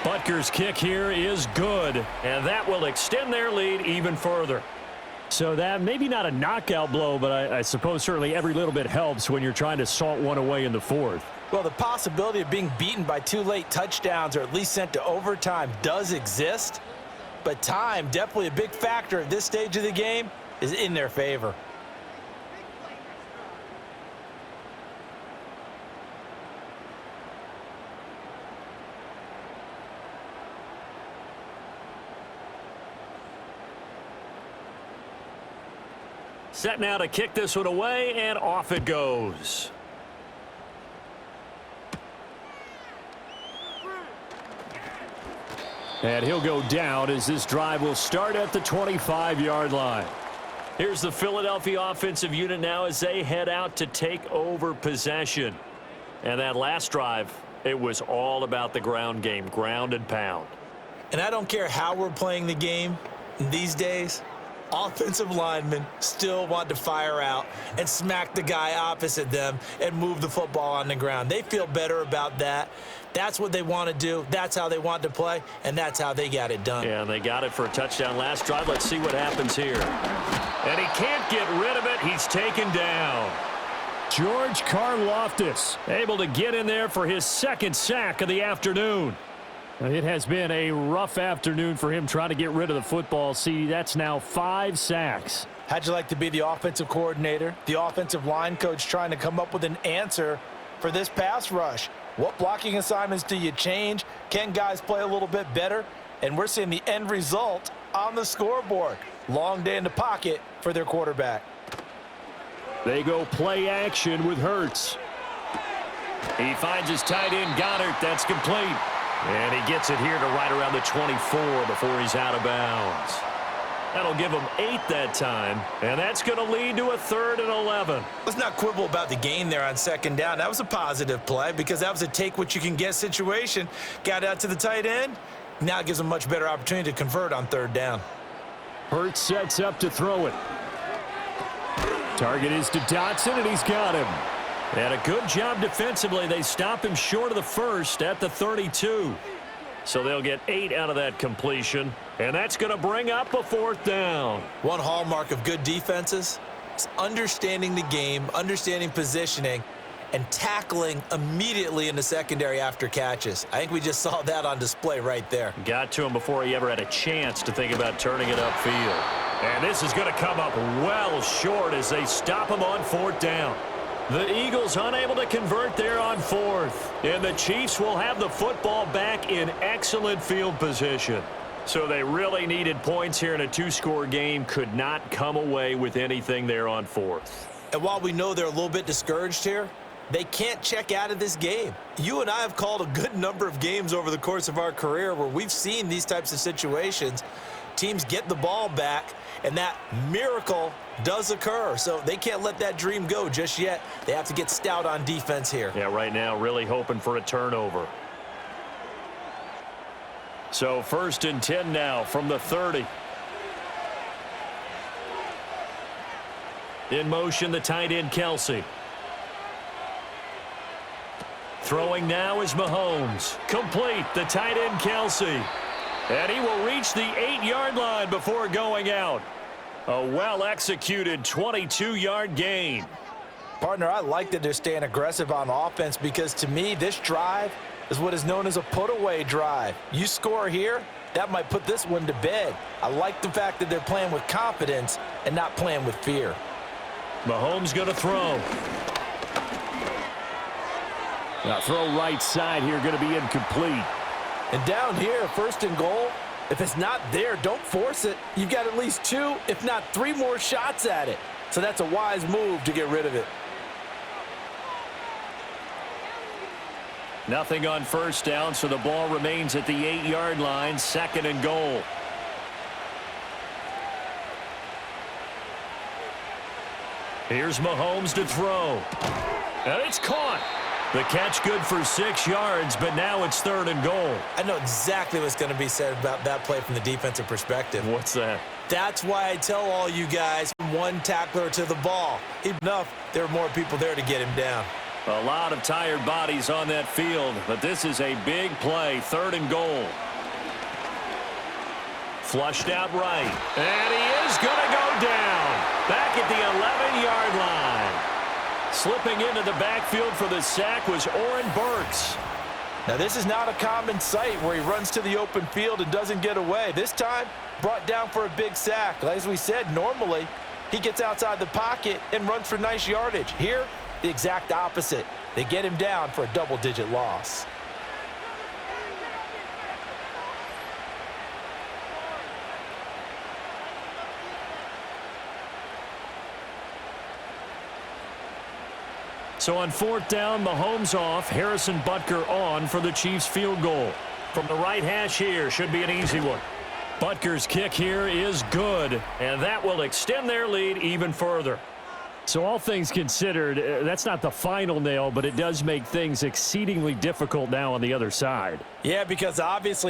Speaker 2: Butker's kick here is good, and that will extend their lead even further. So that maybe not a knockout blow, but I suppose certainly every little bit helps when you're trying to salt one away in the fourth.
Speaker 1: Well, the possibility of being beaten by 2 late touchdowns or at least sent to overtime does exist, but time, definitely a big factor at this stage of the game, is in their favor.
Speaker 2: Set now to kick this one away, and off it goes. And he'll go down as this drive will start at the 25-yard line. Here's the Philadelphia offensive unit now as they head out to take over possession. And that last drive, it was all about the ground game, ground and pound.
Speaker 1: And I don't care how we're playing the game these days, offensive linemen still want to fire out and smack the guy opposite them and move the football on the ground. They feel better about that. That's what they want to do. That's how they want to play, and that's how they got it done.
Speaker 2: Yeah, and they got it for a touchdown last drive. Let's see what happens here. And he can't get rid of it. He's taken down. George Karlaftis able to get in there for his second sack of the afternoon. It has been a rough afternoon for him trying to get rid of the football. See, that's now 5 sacks.
Speaker 1: How'd you like to be the offensive coordinator, the offensive line coach trying to come up with an answer for this pass rush? What blocking assignments do you change? Can guys play a little bit better? And we're seeing the end result on the scoreboard. Long day in the pocket for their quarterback.
Speaker 2: They go play action with Hurts. He finds his tight end Goddard. That's complete. And he gets it here to right around the 24 before he's out of bounds. That'll give him 8 that time, and that's going to lead to a 3rd and 11.
Speaker 1: Let's not quibble about the gain there on second down. That was a positive play because that was a take-what-you-can-get situation. Got out to the tight end. Now it gives him a much better opportunity to convert on 3rd down.
Speaker 2: Hurts sets up to throw it. Target is to Dotson, and he's got him. And a good job defensively. They stop him short of the first at the 32. So they'll get 8 out of that completion. And that's going to bring up a 4th down.
Speaker 1: One hallmark of good defenses is understanding the game, understanding positioning, and tackling immediately in the secondary after catches. I think we just saw that on display right there.
Speaker 2: Got to him before he ever had a chance to think about turning it upfield. And this is going to come up well short as they stop him on 4th down. The Eagles unable to convert there on 4th. And the Chiefs will have the football back in excellent field position. So they really needed points here in a 2-score game. Could not come away with anything there on 4th.
Speaker 1: And while we know they're a little bit discouraged here, they can't check out of this game. You and I have called a good number of games over the course of our career where we've seen these types of situations. Teams get the ball back, and that miracle does occur. So they can't let that dream go just yet. They have to get stout on defense here.
Speaker 2: Yeah, right now really hoping for a turnover. So 1st and 10 now from the 30. In motion, the tight end Kelsey. Throwing now is Mahomes. Complete, the tight end Kelsey. And he will reach the 8-yard line before going out. A well-executed 22-yard gain.
Speaker 1: Partner, I like that they're staying aggressive on offense because to me, this drive is what is known as a put-away drive. You score here, that might put this one to bed. I like the fact that they're playing with confidence and not playing with fear.
Speaker 2: Mahomes going to throw. Now throw right side here, going to be incomplete.
Speaker 1: And down here, 1st and goal, if it's not there, don't force it. You've got at least 2, if not 3 more shots at it. So that's a wise move to get rid of it.
Speaker 2: Nothing on 1st down, so the ball remains at the 8-yard line, 2nd and goal. Here's Mahomes to throw. And it's caught. The catch good for 6 yards, but now it's 3rd and goal.
Speaker 1: I know exactly what's going to be said about that play from the defensive perspective.
Speaker 2: What's that?
Speaker 1: That's why I tell all you guys, 1 tackler to the ball. Enough, there are more people there to get him down.
Speaker 2: A lot of tired bodies on that field, but this is a big play, 3rd and goal. Flushed out right, and he is going to go down. Back at the 11-yard line. Slipping into the backfield for the sack was Oren Burks.
Speaker 1: Now, this is not a common sight where he runs to the open field and doesn't get away. This time, brought down for a big sack. As we said, normally, he gets outside the pocket and runs for nice yardage. Here, the exact opposite. They get him down for a double-digit loss. So on 4th down, Mahomes off, Harrison Butker on for the Chiefs field goal.
Speaker 2: from the right hash here. Should be an easy one. Butker's kick here is good, and that will extend their lead even further. So all things considered, that's not the final nail, but it does make things exceedingly difficult now on the other side.
Speaker 1: Yeah, because obviously